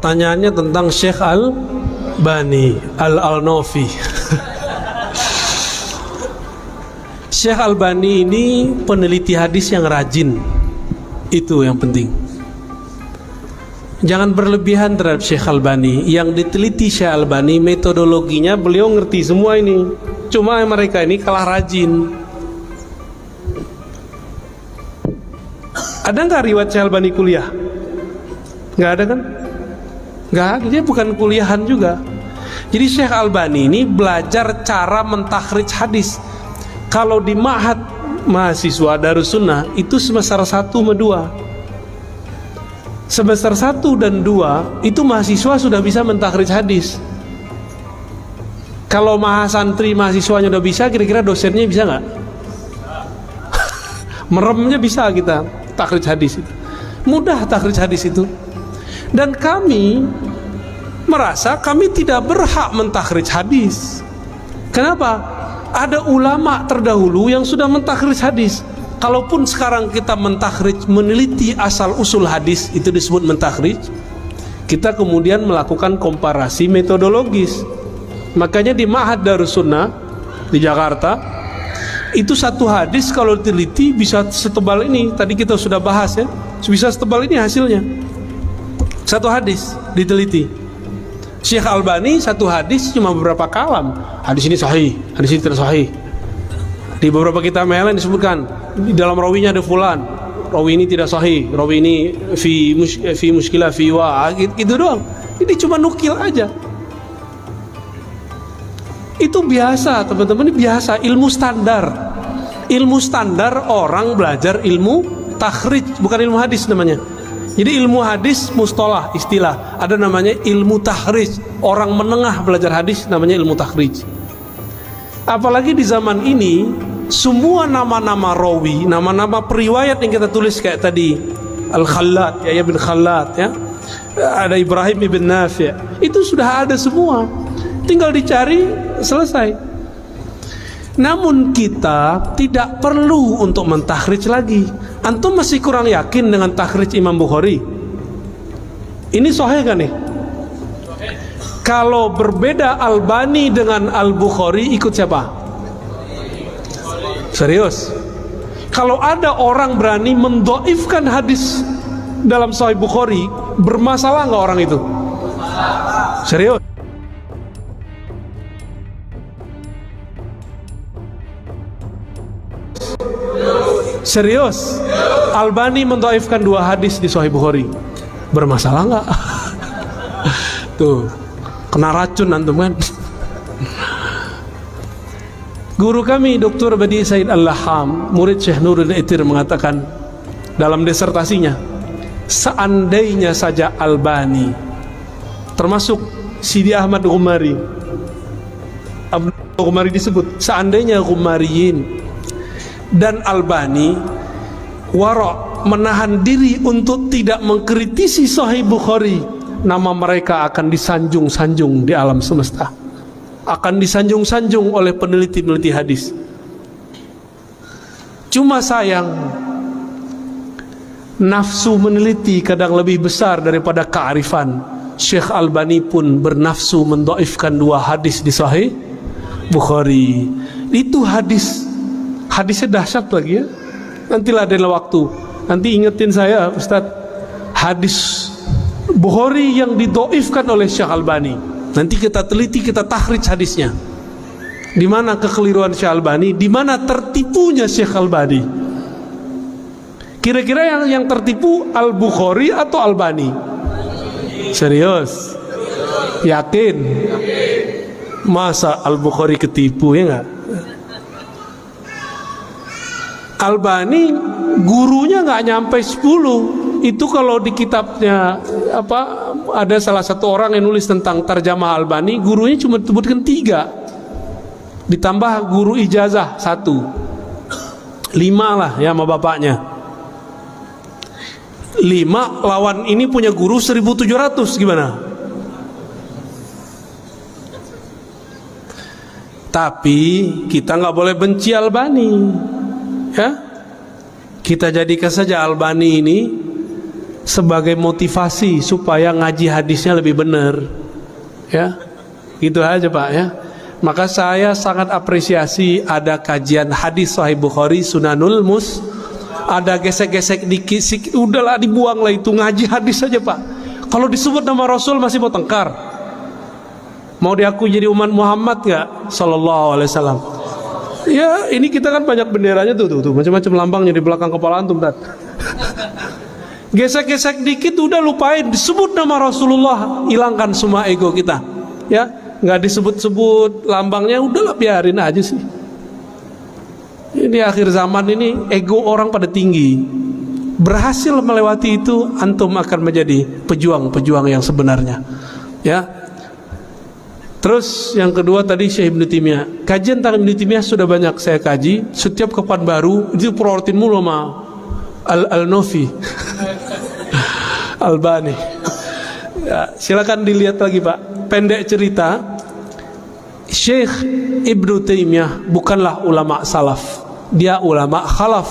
Pertanyaannya tentang Syekh Albani Al-Nofi. Syekh Albani ini peneliti hadis yang rajin. Itu yang penting. Jangan berlebihan terhadap Syekh Albani. Yang diteliti Syekh Albani, metodologinya beliau ngerti semua ini. Cuma mereka ini kalah rajin. Ada nggak riwayat Syekh Albani kuliah? Nggak ada kan? Nggak ada, dia bukan kuliahan juga. Jadi Syekh Albani ini belajar cara mentakhrij hadis. Kalau di ma'had mahasiswa Darussunnah itu semester 1 sama 2. Semester 1 dan 2 itu mahasiswa sudah bisa mentakhrij hadis. Kalau mahasantri mahasiswanya udah bisa, kira-kira dosennya bisa nggak? Meremnya bisa kita takhrij hadis itu. Mudah takhrij hadis itu. Dan kami merasa kami tidak berhak mentakhrij hadis. Kenapa? Ada ulama terdahulu yang sudah mentakhrij hadis. Kalaupun sekarang kita mentakhrij, meneliti asal usul hadis, itu disebut mentakhrij. Kita kemudian melakukan komparasi metodologis. Makanya di Ma'had Darussunnah di Jakarta, itu satu hadis kalau diteliti bisa setebal ini. Tadi kita sudah bahas ya, bisa setebal ini hasilnya. Satu hadis diteliti. Syekh Albani satu hadis cuma beberapa kalam. Hadis ini sahih, hadis ini tidak sahih. Di beberapa kitab yang lain disebutkan di dalam rawinya ada fulan, rawi ini tidak sahih, rawi ini fi muskilah fi wa, gitu doang. Ini cuma nukil aja. Itu biasa teman-teman, ini biasa, ilmu standar. Ilmu standar orang belajar ilmu takhrij, bukan ilmu hadis namanya. Jadi ilmu hadis mustalah, istilah. Ada namanya ilmu takhrij. Orang menengah belajar hadis namanya ilmu takhrij. Apalagi di zaman ini, semua nama-nama rawi, nama-nama periwayat yang kita tulis kayak tadi, Al-Khallat, Yahya bin Khallat, ya. Ada Ibrahim ibn Nafi'. Itu sudah ada semua. Tinggal dicari, selesai. Namun kita tidak perlu untuk mentakhrij lagi. Antum masih kurang yakin dengan takhrij Imam Bukhari? Ini sahih kan nih? Kalau berbeda Albani dengan Al-Bukhari, ikut siapa? Serius? Kalau ada orang berani mendoifkan hadis dalam Sahih Bukhari, bermasalah nggak orang itu? Serius? Serius? Albani mendoifkan 2 hadis di Sahih Bukhari, bermasalah nggak? Tuh, kena racun antum kan? Guru kami Dr. Badi Said Al-Laham, murid Syekh Nuruddin Itir, mengatakan dalam disertasinya, seandainya saja Albani, termasuk Sidi Ahmad Ghumari, Ghumari disebut, seandainya Ghumariyin dan Albani wara' menahan diri untuk tidak mengkritisi Sahih Bukhari, nama mereka akan disanjung-sanjung di alam semesta, akan disanjung-sanjung oleh peneliti-peneliti hadis. Cuma sayang, nafsu meneliti kadang lebih besar daripada kearifan. Syekh Albani pun bernafsu mendoifkan 2 hadis di Sahih Bukhari. Itu hadisnya dahsyat lagi ya. Nantilah ada waktu, nanti ingetin saya Ustadz, hadis Bukhari yang didoifkan oleh Syekh Albani. Nanti kita teliti, kita takhrij hadisnya. Di mana kekeliruan Syekh Albani, di mana tertipunya Syekh Albani. Kira-kira yang tertipu Al-Bukhari atau Albani? Serius? Yakin? Masa Al-Bukhari ketipu, ya enggak? Albani gurunya nggak nyampe 10. Itu kalau di kitabnya ada salah satu orang yang nulis tentang tarjamah Albani, gurunya cuma sebutkan 3, ditambah guru ijazah 1, 5 lah ya sama bapaknya. 5 lawan ini punya guru 1.700, gimana? Tapi kita nggak boleh benci Albani. Ya, kita jadikan saja Albani ini sebagai motivasi supaya ngaji hadisnya lebih benar. Ya, gitu aja Pak ya. Maka saya sangat apresiasi ada kajian hadis Sahih Bukhari, Sunanul Mus. Ada gesek-gesek dikit, udahlah dibuang lah itu, ngaji hadis saja Pak. Kalau disebut nama Rasul masih mau tengkar. Mau diaku jadi umat Muhammad nggak? Sallallahu alaihi wasallam. Ya ini kita kan banyak benderanya tuh macam-macam lambangnya di belakang kepala antum Tat. Gesek-gesek dikit udah lupain, disebut nama Rasulullah, hilangkan semua ego kita. Ya, nggak disebut-sebut lambangnya, udahlah biarin aja sih. Ini akhir zaman ini ego orang pada tinggi. Berhasil melewati itu, antum akan menjadi pejuang-pejuang yang sebenarnya. Ya. Terus yang kedua tadi Syekh Ibnu Taimiyah. Kajian tentang Ibnu Taimiyah sudah banyak saya kaji. Setiap kapan baru itu prioritin mulu sama Al-Nofi Albani. Ya, silakan dilihat lagi Pak. Pendek cerita, Syekh Ibnu Taimiyah bukanlah ulama salaf, dia ulama khalaf.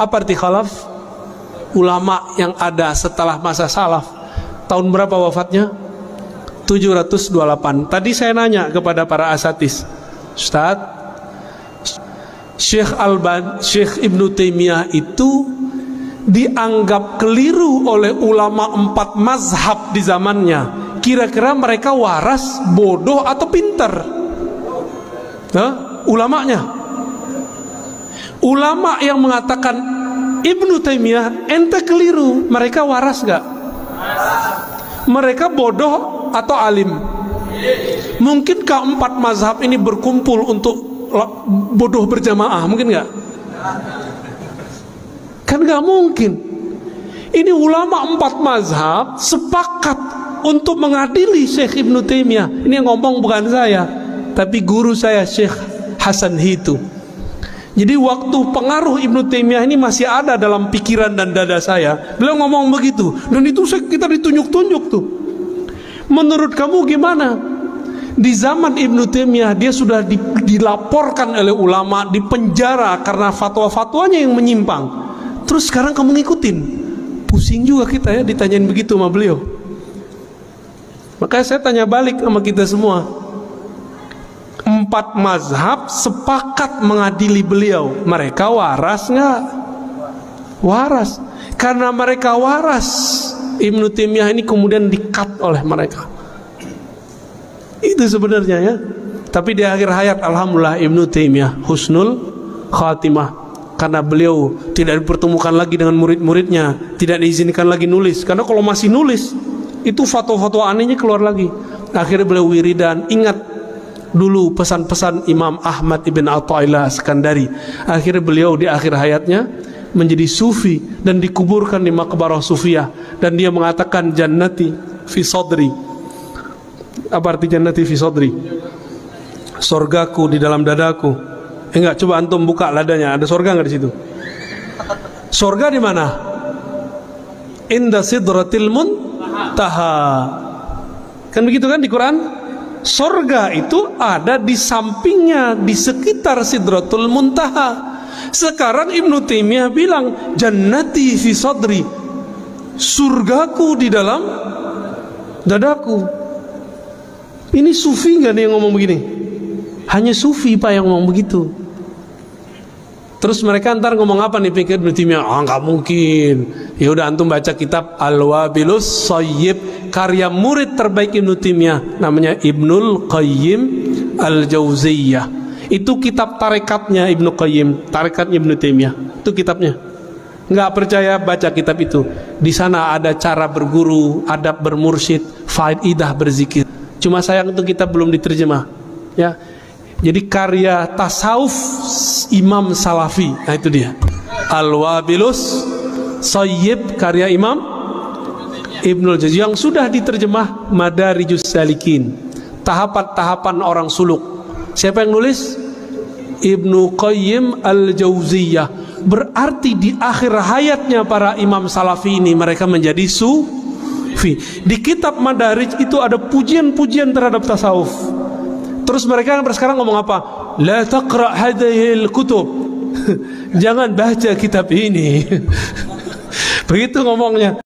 Apa arti khalaf? Ulama yang ada setelah masa salaf. Tahun berapa wafatnya? 728. Tadi saya nanya kepada para asatis, Ustaz, Syekh Ibnu Taimiyah itu dianggap keliru oleh ulama 4 mazhab di zamannya. Kira-kira mereka waras, bodoh atau pintar? Ulamanya. Ulama yang mengatakan Ibnu Taimiyah ente keliru, mereka waras gak? Mereka bodoh atau alim? Mungkinkah 4 mazhab ini berkumpul untuk bodoh berjamaah? Mungkin gak? Kan gak mungkin. Ini ulama 4 mazhab sepakat untuk mengadili Syekh Ibnu Taimiyah. Ini yang ngomong bukan saya, tapi guru saya Syekh Hasan Hitu. Jadi waktu pengaruh Ibnu Taimiyah ini masih ada dalam pikiran dan dada saya, beliau ngomong begitu. Dan itu kita ditunjuk-tunjuk tuh. Menurut kamu gimana? Di zaman Ibnu Taimiyah dia sudah dilaporkan oleh ulama, dipenjara karena fatwa-fatwanya yang menyimpang. Terus sekarang kamu ngikutin? Pusing juga kita ya ditanyain begitu sama beliau. Makanya saya tanya balik sama kita semua. 4 mazhab sepakat mengadili beliau. Mereka waras nggak? Waras. Karena mereka waras, Ibnu Taimiyah ini kemudian di-cut oleh mereka. Itu sebenarnya ya. Tapi di akhir hayat alhamdulillah Ibnu Taimiyah husnul khatimah. Karena beliau tidak dipertemukan lagi dengan murid-muridnya, tidak diizinkan lagi nulis. Karena kalau masih nulis, itu fatwa-fatwa anehnya keluar lagi. Akhirnya beliau wiridan. Ingat dulu pesan-pesan Imam Ahmad ibn Athaillah Skandari. Akhirnya beliau di akhir hayatnya menjadi sufi dan dikuburkan di maqbarah sufiyah. Dan dia mengatakan jannati fi sadri. Apa arti jannati fi sadri? Sorgaku di dalam dadaku. Enggak, coba antum buka ladanya, ada sorga nggak di situ? Sorga di mana? Inda sidratil muntaha. Kan begitu kan di Quran? Sorga itu ada di sampingnya, di sekitar sidratul muntaha. Sekarang Ibnu Taimiyah bilang jannati fi sadri, surgaku di dalam dadaku. Ini sufi nggak nih yang ngomong begini? Hanya sufi Pak yang ngomong begitu. Terus mereka ntar ngomong apa nih pikir Ibnu Taimiyah? Nggak mungkin. Ya udah antum baca kitab Al-Wabilus Shayyib karya murid terbaik Ibnu Taimiyah, namanya Ibnul Qayyim Al-Jauziyah. Itu kitab tarekatnya Ibnu Qayyim, tarekatnya Ibnu Taimiyah. Itu kitabnya. Nggak percaya baca kitab itu. Di sana ada cara berguru, adab bermursyid, faidah berzikir. Cuma sayang itu kitab belum diterjemah. Ya. Jadi karya tasawuf Imam Salafi. Nah itu dia Al-Wabilus Shayyib karya Imam Ibnul Jauzi yang sudah diterjemah Madarijus Salikin, tahapan-tahapan orang suluk. Siapa yang nulis? Ibnu Qayyim Al-Jauziyah. Berarti di akhir hayatnya para imam Salafi ini mereka menjadi sufi. Di kitab Madarij itu ada pujian-pujian terhadap tasawuf. Terus mereka sekarang ngomong apa? La taqra hadhil kutub. Jangan baca kitab ini. Begitu ngomongnya.